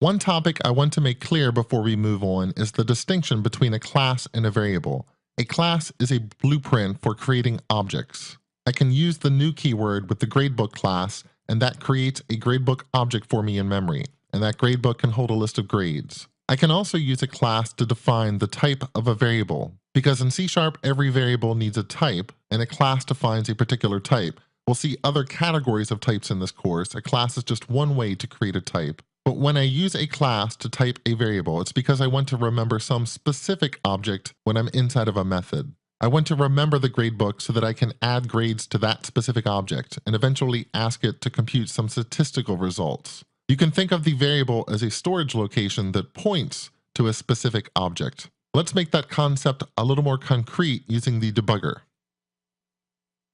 One topic I want to make clear before we move on is the distinction between a class and a variable. A class is a blueprint for creating objects. I can use the new keyword with the gradebook class, and that creates a gradebook object for me in memory, and that gradebook can hold a list of grades. I can also use a class to define the type of a variable, because in C# every variable needs a type, and a class defines a particular type. We'll see other categories of types in this course. A class is just one way to create a type. But when I use a class to type a variable, it's because I want to remember some specific object when I'm inside of a method. I want to remember the gradebook so that I can add grades to that specific object and eventually ask it to compute some statistical results. You can think of the variable as a storage location that points to a specific object. Let's make that concept a little more concrete using the debugger.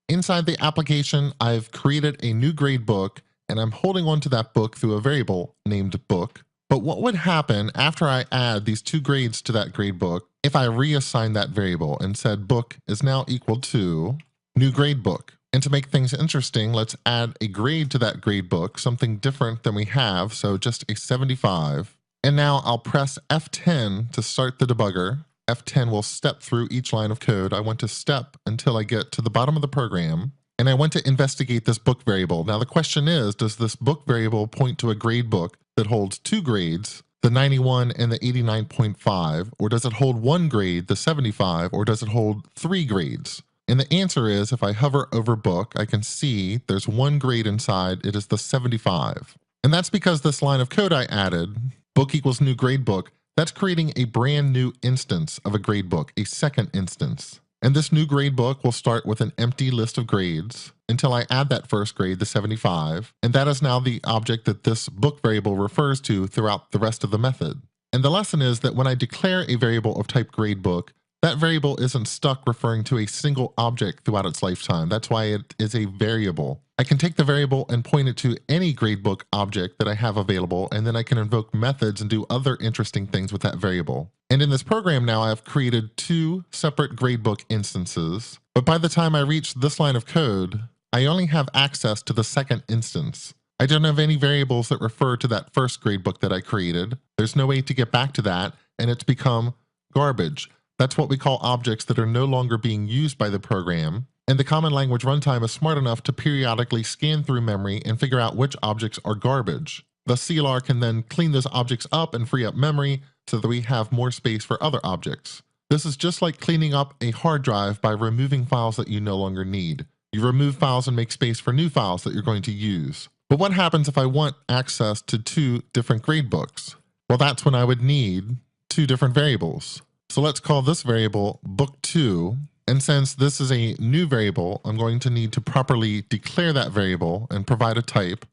Inside the application, I've created a new gradebook, and I'm holding on to that book through a variable named book. But what would happen after I add these two grades to that gradebook if I reassign that variable and said book is now equal to new gradebook? And to make things interesting, let's add a grade to that gradebook, something different than we have, so just a 75. And now I'll press F10 to start the debugger. F10 will step through each line of code. I want to step until I get to the bottom of the program. And I want to investigate this book variable. Now the question is, does this book variable point to a grade book that holds two grades, the 91 and the 89.5, or does it hold one grade, the 75, or does it hold three grades? And the answer is, if I hover over book, I can see there's one grade inside. It is the 75. And that's because this line of code I added, book equals new grade book, that's creating a brand new instance of a grade book, a second instance. And this new gradebook will start with an empty list of grades until I add that first grade, the 75, and that is now the object that this book variable refers to throughout the rest of the method. And the lesson is that when I declare a variable of type gradebook, that variable isn't stuck referring to a single object throughout its lifetime. That's why it is a variable. I can take the variable and point it to any gradebook object that I have available, and then I can invoke methods and do other interesting things with that variable. And in this program now, I've created two separate gradebook instances, but by the time I reach this line of code, I only have access to the second instance. I don't have any variables that refer to that first gradebook that I created. There's no way to get back to that, and it's become garbage. That's what we call objects that are no longer being used by the program. And the Common Language Runtime is smart enough to periodically scan through memory and figure out which objects are garbage. The CLR can then clean those objects up and free up memory so that we have more space for other objects. This is just like cleaning up a hard drive by removing files that you no longer need. You remove files and make space for new files that you're going to use. But what happens if I want access to two different gradebooks? Well, that's when I would need two different variables. So let's call this variable book2. And since this is a new variable, I'm going to need to properly declare that variable and provide a type.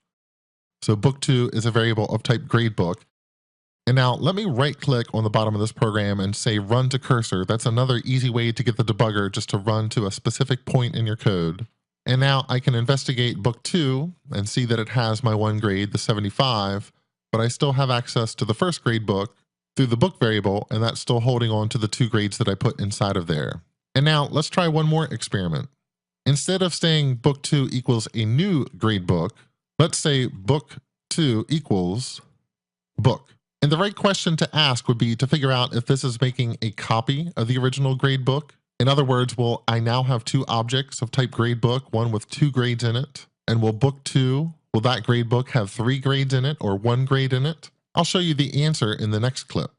So book2 is a variable of type gradebook. And now let me right click on the bottom of this program and say run to cursor. That's another easy way to get the debugger just to run to a specific point in your code. And now I can investigate book2 and see that it has my one grade, the 75, but I still have access to the first grade book through the book variable, and that's still holding on to the two grades that I put inside of there. And now let's try one more experiment. Instead of saying book2 equals a new grade book, let's say book2 equals book. And the right question to ask would be to figure out if this is making a copy of the original grade book. In other words, will I now have two objects of type gradebook, one with two grades in it? And will book2, will that gradebook have three grades in it or one grade in it? I'll show you the answer in the next clip.